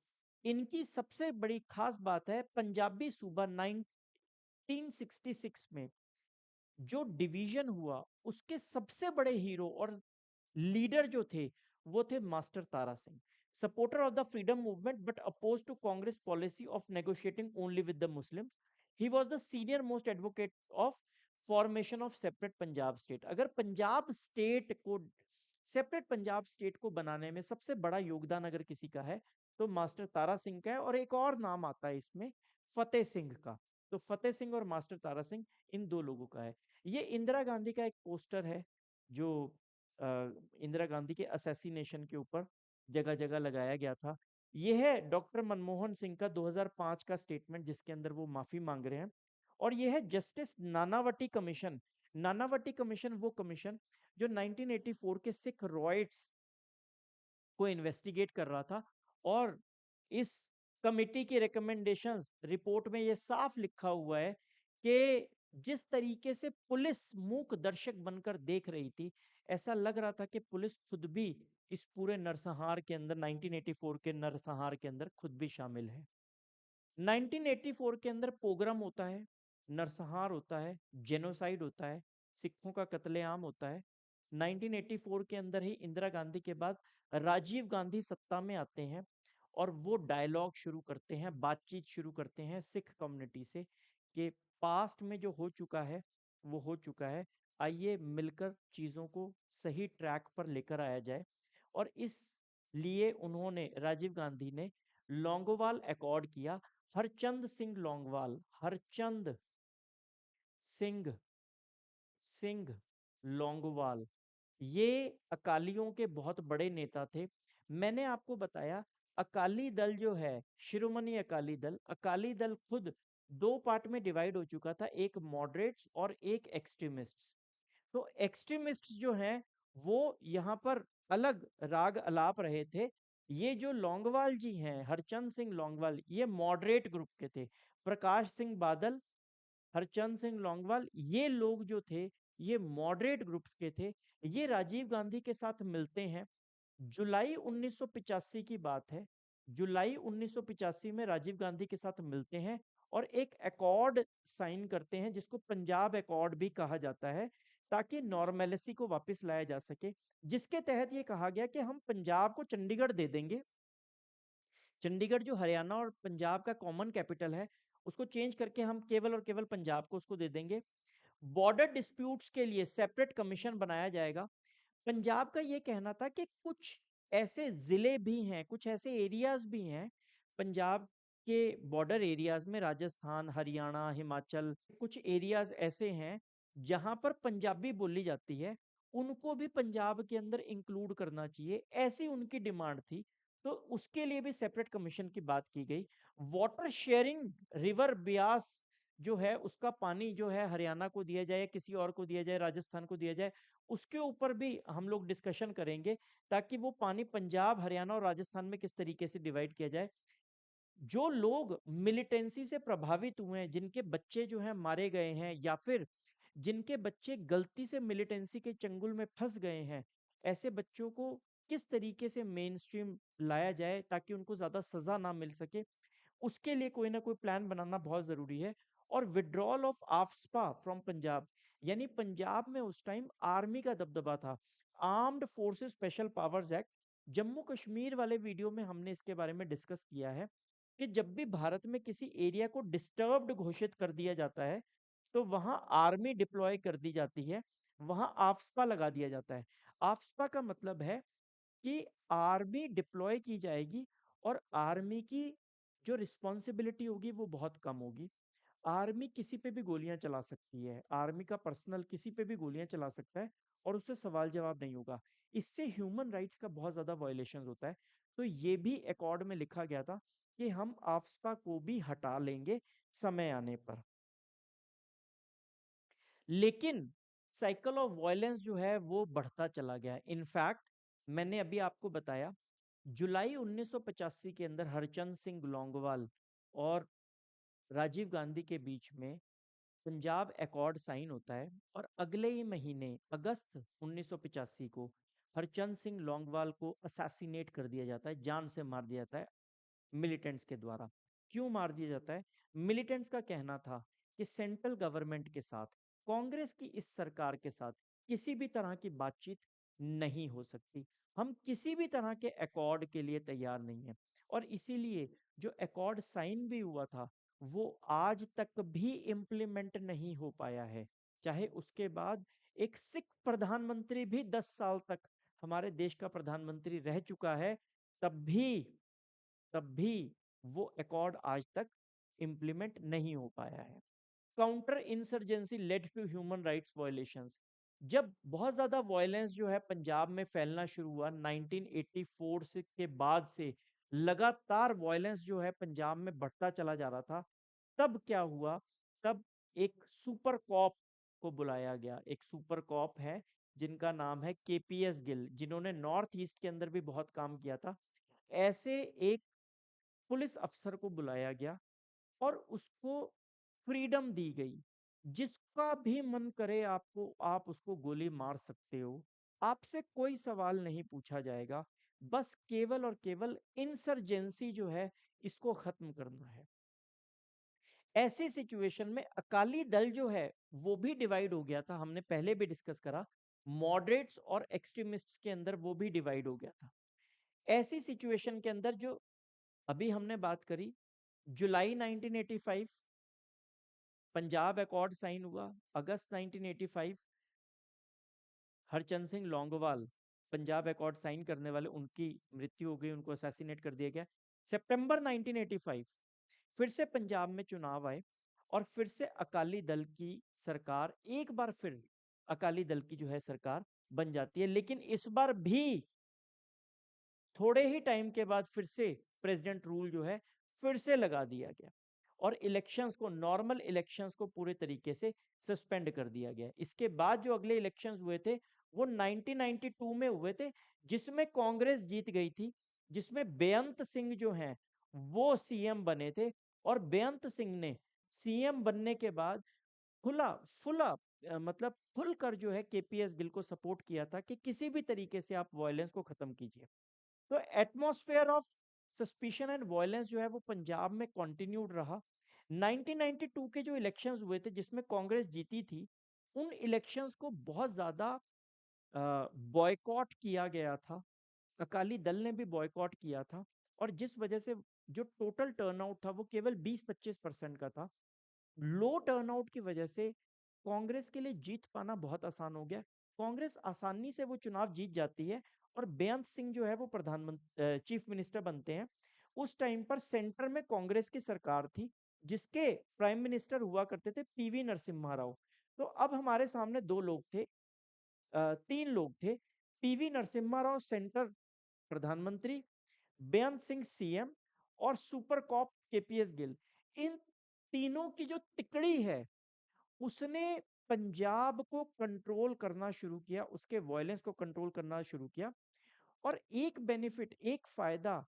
इनकी सबसे बड़ी खास बात है, पंजाबी सूबा 1966 में जो डिवीजन हुआ, उसके सबसे बड़े हीरो और लीडर जो थे, वो थे master Tara Singh. Supporter of the freedom movement but oppose to Congress policy of negotiating only with the Muslims. He was the senior most advocate of formation of separate Punjab state. अगर पंजाब स्टेट को, सेपरेट पंजाब स्टेट को बनाने में सबसे बड़ा योगदान अगर किसी का है, तो मास्टर तारा सिंह का है। और एक और नाम आता है इसमें, फतेह सिंह का। तो फतेह सिंह और मास्टर तारा सिंह, इन दो लोगों का है। ये इंदिरा गांधी का एक पोस्टर है जो इंदिरा गांधी के असैसिनेशन के ऊपर जगह जगह लगाया गया था। ये है डॉक्टर मनमोहन सिंह का 2005 का स्टेटमेंट, जिसके अंदर वो माफी मांग रहे हैं। और ये है justice Nanavati commission. Nanavati commission वो कमीशन जो 1984 के सिख रॉयट्स को इन्वेस्टिगेट कर रहा था। और इस कमिटी की रिकमेंडेशंस रिपोर्ट में ये साफ लिखा हुआ है कि जिस तरीके से पुलिस मूक दर्शक बनकर देख रही थी, ऐसा लग रहा था कि पुलिस खुद भी इस पूरे नरसंहार के अंदर, 1984 के नरसंहार के अंदर खुद भी शामिल है। 1984 के अंदर पोग्राम होता है, नरसंहार होता है, जेनोसाइड होता है, सिखों का कत्लेआम होता है। 1984 के अंदर ही इंदिरा गांधी के बाद राजीव गांधी सत्ता में आते हैं और वो डायलॉग शुरू करते हैं, बातचीत शुरू करते हैं सिख कम्युनिटी से कि पास्ट में जो हो चुका है वो हो चुका है, आइए मिलकर चीजों को सही ट्रैक पर लेकर आया जाए। और इस लिए उन्होंने, राजीव गांधी ने लॉन्गोवाल अकॉर्ड किया। हरचंद सिंह लौंगोवाल, हरचंद सिंह सिंह लौंगोवाल, ये अकालियों के बहुत बड़े नेता थे। मैंने आपको बताया, अकाली दल जो है, शिरोमणि अकाली दल खुद दो पार्ट में डिवाइड हो चुका था, एक मॉडरेट्स और एक एक्सट्रीमिस्ट्स। तो एक्सट्रीमिस्ट जो हैं, वो यहाँ पर अलग राग अलाप रहे थे। ये जो लौंगोवाल जी हैं, हरचंद सिंह लौंगोवाल, ये मॉडरेट ग्रुप के थे। प्रकाश सिंह बादल, हरचंद सिंह लौंगोवाल, ये लोग जो थे, ये मॉडरेट ग्रुप्स के थे। ये राजीव गांधी के साथ मिलते हैं। जुलाई 1985 की बात है। जुलाई 1985 में राजीव गांधी के साथ मिलते हैं और एक अकॉर्ड साइन करते हैं, जिसको पंजाब अकॉर्ड भी कहा जाता है, ताकि नॉर्मेलिसी को वापस लाया जा सके। जिसके तहत ये कहा गया कि हम पंजाब को चंडीगढ़ दे देंगे। चंडीगढ़ जो हरियाणा और पंजाब का कॉमन कैपिटल है, उसको चेंज करके हम केवल और केवल पंजाब को उसको दे देंगे। बॉर्डर डिस्प्यूट्स के लिए सेपरेट कमीशन बनाया जाएगा। पंजाब का ये कहना था कि कुछ ऐसे जिले भी हैं, कुछ ऐसे एरियाज भी हैं पंजाब के बॉर्डर एरियाज में, राजस्थान, हरियाणा, हिमाचल, कुछ एरियाज ऐसे हैं जहां पर पंजाबी बोली जाती है, उनको भी पंजाब के अंदर इंक्लूड करना चाहिए, ऐसी उनकी डिमांड थी। तो उसके लिए भी सेपरेट कमीशन की बात की गई। वाटर शेयरिंग, रिवर ब्यास जो है, उसका पानी जो है हरियाणा को दिया जाए, किसी और को दिया जाए, राजस्थान को दिया जाए, उसके ऊपर भी हम लोग डिस्कशन करेंगे, ताकि वो पानी पंजाब, हरियाणा और राजस्थान में किस तरीके से डिवाइड किया जाए। जो लोग मिलिटेंसी से प्रभावित हुए हैं, जिनके बच्चे जो हैं मारे गए हैं, या फिर जिनके बच्चे गलती से मिलिटेंसी के चंगुल में फंस गए हैं, ऐसे बच्चों को किस तरीके से मेन स्ट्रीम लाया जाए ताकि उनको ज्यादा सजा ना मिल सके, उसके लिए कोई ना कोई प्लान बनाना बहुत जरूरी है। और withdrawal of AFSPA from Punjab, यानी पंजाब में उस टाइम आर्मी का दबदबा था। Armed forces special powers act, Jammu Kashmir वाले वीडियो में हमने इसके बारे में डिस्कस किया है कि जब भी भारत में किसी एरिया को डिस्टर्ब्ड घोषित कर दिया जाता है तो वहां आर्मी डिप्लॉय कर दी जाती है, वहां आफ्सपा लगा दिया जाता है। आफ्सपा का मतलब है कि आर्मी डिप्लॉय की जाएगी और आर्मी की जो रिस्पॉन्सिबिलिटी होगी वो बहुत कम होगी। आर्मी किसी पे भी गोलियां चला सकती है, आर्मी का पर्सनल किसी पे भी गोलियां चला सकता है और उससे सवाल जवाब नहीं होगा। इससे ह्यूमन राइट्स का बहुत ज्यादा वायलेशन होता है। तो ये भी अकॉर्ड में लिखा गया था कि हम आफ्सपा को भी हटा लेंगे समय आने पर। लेकिन साइकिल ऑफ वायलेंस जो है वो बढ़ता चला गया। इनफैक्ट मैंने अभी आपको बताया जुलाई 1985 के अंदर हरचंद सिंह लोंगोवाल और राजीव गांधी के बीच में पंजाब अकॉर्ड साइन होता है और अगले ही महीने अगस्त 1985 को हरचंद सिंह लोंगोवाल को असैसिनेट कर दिया जाता है, जान से मार दिया जाता है मिलिटेंट्स के द्वारा। क्यों मार दिया जाता है? मिलिटेंट्स का कहना था कि सेंट्रल गवर्नमेंट के साथ, कांग्रेस की इस सरकार के साथ किसी भी तरह की बातचीत नहीं हो सकती, हम किसी भी तरह के अकॉर्ड के लिए तैयार नहीं है। और इसीलिए जो अकॉर्ड साइन भी हुआ था वो आज तक भी इम्प्लीमेंट नहीं हो पाया है। चाहे उसके बाद एक सिख प्रधानमंत्री भी 10 साल तक हमारे देश का प्रधानमंत्री रह चुका है, तब भी वो अकॉर्ड आज तक इम्प्लीमेंट नहीं हो पाया है। Counter insurgency led to human rights violations, जब बहुत ज्यादा वायलेंस जो है पंजाब में फैलना शुरू हुआ 1984 से के बाद से लगातार वायलेंस जो है पंजाब में बढ़ता चला जा रहा था। तब क्या हुआ? तब एक सुपर कॉप को बुलाया गया। एक सुपर कॉप है जिनका नाम है केपीएस गिल, जिन्होंने नॉर्थ ईस्ट के अंदर भी बहुत काम किया था। ऐसे एक पुलिस अफसर को बुलाया गया और उसको फ्रीडम दी गई। जिसका भी मन करे आपको, आप उसको गोली मार सकते हो, आपसे कोई सवाल नहीं पूछा जाएगा, बस केवल और केवल इंसर्जेंसी जो है इसको खत्म करना है। ऐसी सिचुएशन में अकाली दल जो है वो भी डिवाइड हो गया था, हमने पहले भी डिस्कस करा, मॉडरेट्स और एक्सट्रीमिस्ट्स के अंदर वो भी डिवाइड हो गया था। ऐसी सिचुएशन के अंदर जो अभी हमने बात करी, जुलाई 1985 पंजाब अकॉर्ड साइन हुआ, अगस्त 1985 हरचंद सिंह लोंगोवाल पंजाब अकॉर्ड साइन करने वाले, उनकी मृत्यु हो गई, उनको असैसिनेट कर दिया गया। सितंबर 1985 फिर से पंजाब में चुनाव आए और फिर से अकाली दल की सरकार, एक बार फिर अकाली दल की जो है सरकार बन जाती है। लेकिन इस बार भी थोड़े ही टाइम के बाद फिर से प्रेसिडेंट रूल जो है फिर से लगा दिया गया और इलेक्शंस को, नॉर्मल इलेक्शंस को पूरे तरीके से सस्पेंड कर दिया गया। इसके बाद जो अगले इलेक्शंस हुए थे वो 1992 में हुए थे, जिसमें कांग्रेस जीत गई थी, जिसमें बेअंत सिंह जो हैं वो सीएम बने थे। और बेअंत सिंह ने सीएम बनने के बाद खुला फुला मतलब खुलकर जो है केपीएस गिल को सपोर्ट किया था कि किसी भी तरीके से आप वायलेंस को खत्म कीजिए। तो atmosphere of suspicion and violence जो है वो पंजाब में कंटिन्यूड रहा। 1992 के जो इलेक्शंस हुए थे जिसमें कांग्रेस जीती थी, उन इलेक्शंस को बहुत ज्यादा बॉयकॉट किया गया था, अकाली दल ने भी बॉयकॉट किया था। और जिस वजह से जो टोटल टर्नआउट था वो केवल 20-25% का था। लो टर्नआउट की वजह से कांग्रेस के लिए जीत पाना बहुत आसान हो गया। कांग्रेस आसानी से वो चुनाव जीत जाती है और बेअंत सिंह जो है वो प्रधानमंत्री चीफ मिनिस्टर बनते हैं। उस टाइम पर सेंटर में कांग्रेस की सरकार थी जिसके प्राइम मिनिस्टर हुआ करते थे पीवी नरसिम्हा राव। तो अब हमारे सामने दो लोग थे, तीन लोग थे, पीवी नरसिम्हा राव सेंटर प्रधानमंत्री, बेअंत सिंह सीएम और सुपर कॉप केपीएस गिल। इन तीनों की जो तिकड़ी है उसने पंजाब को कंट्रोल करना शुरू किया, उसके वायलेंस को कंट्रोल करना शुरू किया। और एक बेनिफिट, एक फायदा,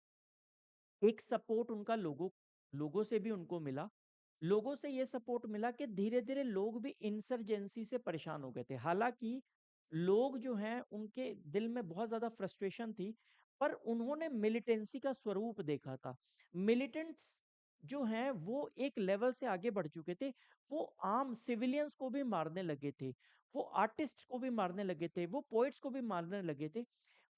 एक सपोर्ट उनका लोगों लोगों से भी उनको मिला। लोगों से ये सपोर्ट मिला कि धीरे धीरे लोग भी इंसर्जेंसी से परेशान हो गए थे। हालांकि लोग जो हैं उनके दिल में बहुत ज्यादा फ्रस्ट्रेशन थी, पर उन्होंने मिलिटेंसी का स्वरूप देखा था। मिलिटेंट्स जो हैं वो एक लेवल से आगे बढ़ चुके थे। वो आम सिविलियंस को भी मारने लगे थे, वो आर्टिस्ट को भी मारने लगे थे, वो पोइट्स को भी मारने लगे थे।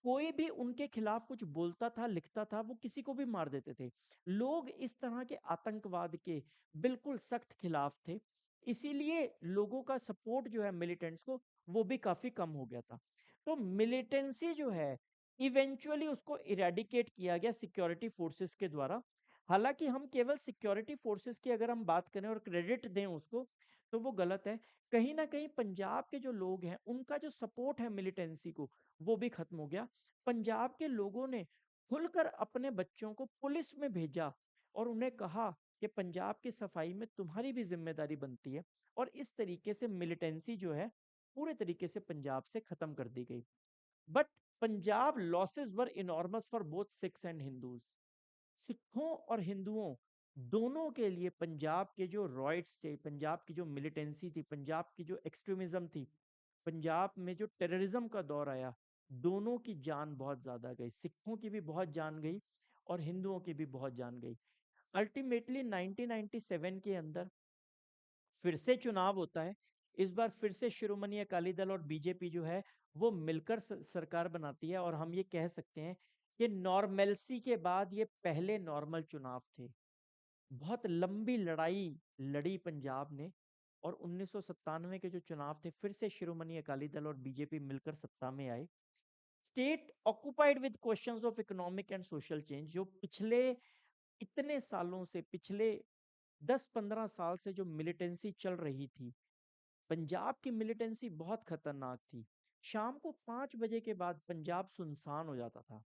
कोई भी उनके खिलाफ कुछ बोलता था, लिखता था, वो किसी को भी मार देते थे। लोग इस तरह के आतंकवाद के बिल्कुल सख्त खिलाफ थे। इसीलिए लोगों का सपोर्ट जो है मिलिटेंट्स को, वो भी काफी कम हो गया था। तो मिलिटेंसी जो है इवेंचुअली उसको इरेडिकेट किया गया सिक्योरिटी फोर्सेस के द्वारा। हालांकि हम केवल सिक्योरिटी फोर्सेस की अगर हम बात करें और क्रेडिट दें उसको, तो वो गलत है। कहीं ना कहीं पंजाब के जो लोग हैं उनका जो सपोर्ट है मिलिटेंसी को, वो भी खत्म हो गया। पंजाब के लोगों ने खुलकर अपने बच्चों को पुलिस में भेजा और उन्हें कहा कि पंजाब की सफाई में तुम्हारी भी जिम्मेदारी बनती है। और इस तरीके से मिलिटेंसी जो है पूरे तरीके से पंजाब से खत्म कर दी गई। But Punjab losses were enormous for both Sikhs and Hindus. सिखों और हिंदुओं दोनों के लिए पंजाब के जो रॉयट्स थे, पंजाब की जो मिलिटेंसी थी, पंजाब की जो एक्सट्रीमिज्म थी, पंजाब में जो टेररिज्म का दौर आया, दोनों की जान बहुत ज्यादा गई। सिखों की भी बहुत जान गई और हिंदुओं की भी बहुत जान गई। अल्टीमेटली 1997 के अंदर फिर से चुनाव होता है। इस बार फिर से शिरोमणि अकाली दल और बीजेपी जो है वो मिलकर सरकार बनाती है। और हम ये कह सकते हैं कि नॉर्मलसी के बाद ये पहले नॉर्मल चुनाव थे। बहुत लंबी लड़ाई लड़ी पंजाब ने, और 1997 के जो चुनाव थे फिर से शिरोमणि अकाली दल और बीजेपी मिलकर सत्ता में आए। State occupied with questions of economic and social change, जो पिछले इतने सालों से, पिछले 10-15 साल से जो मिलिटेंसी चल रही थी, पंजाब की मिलिटेंसी बहुत खतरनाक थी। शाम को 5 बजे के बाद पंजाब सुनसान हो जाता था।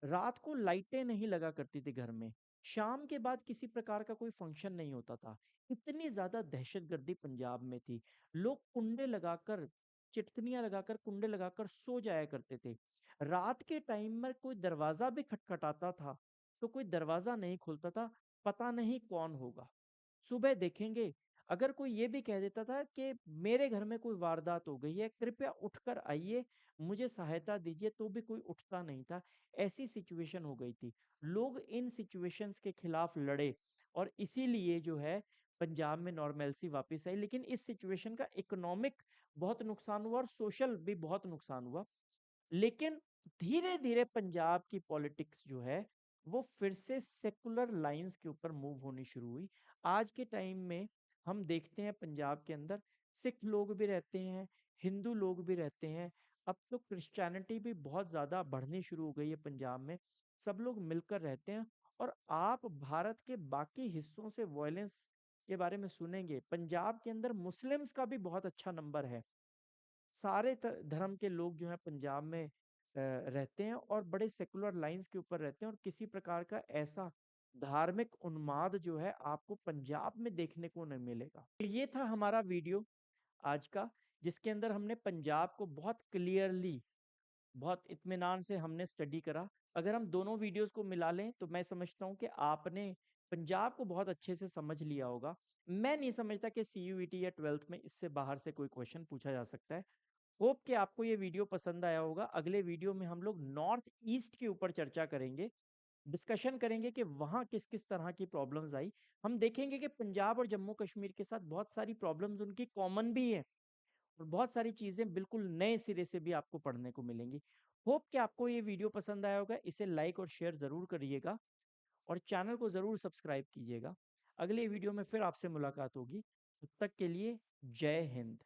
रात को लाइटें नहीं लगा करती थी घर में। शाम के बाद किसी प्रकार का कोई फंक्शन नहीं होता था। इतनी ज्यादा दहशतगर्दी पंजाब में थी। लोग कुंडे लगाकर, चिटकनियां लगाकर, कुंडे लगाकर सो जाया करते थे। रात के टाइम में कोई दरवाजा भी खटखटाता था तो कोई दरवाजा नहीं खुलता था। पता नहीं कौन होगा। सुबह देखेंगे, अगर कोई ये भी कह देता था कि मेरे घर में कोई वारदात हो गई है, कृपया उठकर आइए, मुझे सहायता दीजिए, तो भी कोई उठता नहीं था। ऐसी सिचुएशन हो गई थी। लोग इन सिचुएशंस के खिलाफ लड़े और इसीलिए जो है पंजाब में नॉर्मलसी वापस आई। लेकिन इस सिचुएशन का इकोनॉमिक बहुत नुकसान हुआ और सोशल भी बहुत नुकसान हुआ। लेकिन धीरे धीरे पंजाब की पॉलिटिक्स जो है वो फिर से सेकुलर लाइंस के ऊपर मूव होनी शुरू हुई। आज के टाइम में हम देखते हैं पंजाब के अंदर सिख लोग भी रहते हैं, हिंदू लोग भी रहते हैं। अब तो क्रिश्चियनिटी भी बहुत ज्यादा बढ़नी शुरू हो गई है पंजाब में। सब लोग मिलकर रहते हैं। और आप भारत के बाकी हिस्सों से वॉयलेंस के बारे में सुनेंगे, पंजाब के अंदर मुस्लिम्स का भी बहुत अच्छा नंबर है। सारे धर्म के लोग जो है पंजाब में रहते हैं और बड़े सेकुलर लाइंस के ऊपर रहते हैं। और किसी प्रकार का ऐसा धार्मिक उन्माद जो है आपको पंजाब में देखने को नहीं मिलेगा। ये था हमारा वीडियो आज का, जिसके अंदर हमने पंजाब को बहुत क्लियरली, बहुत इत्मीनान से हमने स्टडी करा। अगर हम दोनों वीडियोस को मिला लें तो मैं समझता हूँ कि आपने पंजाब को बहुत अच्छे से समझ लिया होगा। मैं नहीं समझता कि सीयूईटी या 12th में इससे बाहर से कोई क्वेश्चन पूछा जा सकता है। होप कि आपको ये वीडियो पसंद आया होगा। अगले वीडियो में हम लोग नॉर्थ ईस्ट के ऊपर चर्चा करेंगे, डिस्कशन करेंगे कि वहाँ किस किस तरह की प्रॉब्लम्स आई। हम देखेंगे कि पंजाब और जम्मू कश्मीर के साथ बहुत सारी प्रॉब्लम्स उनकी कॉमन भी है और बहुत सारी चीजें बिल्कुल नए सिरे से भी आपको पढ़ने को मिलेंगी। होप कि आपको ये वीडियो पसंद आया होगा। इसे लाइक और शेयर जरूर करिएगा और चैनल को जरूर सब्सक्राइब कीजिएगा। अगले वीडियो में फिर आपसे मुलाकात होगी। तब तक के लिए जय हिंद।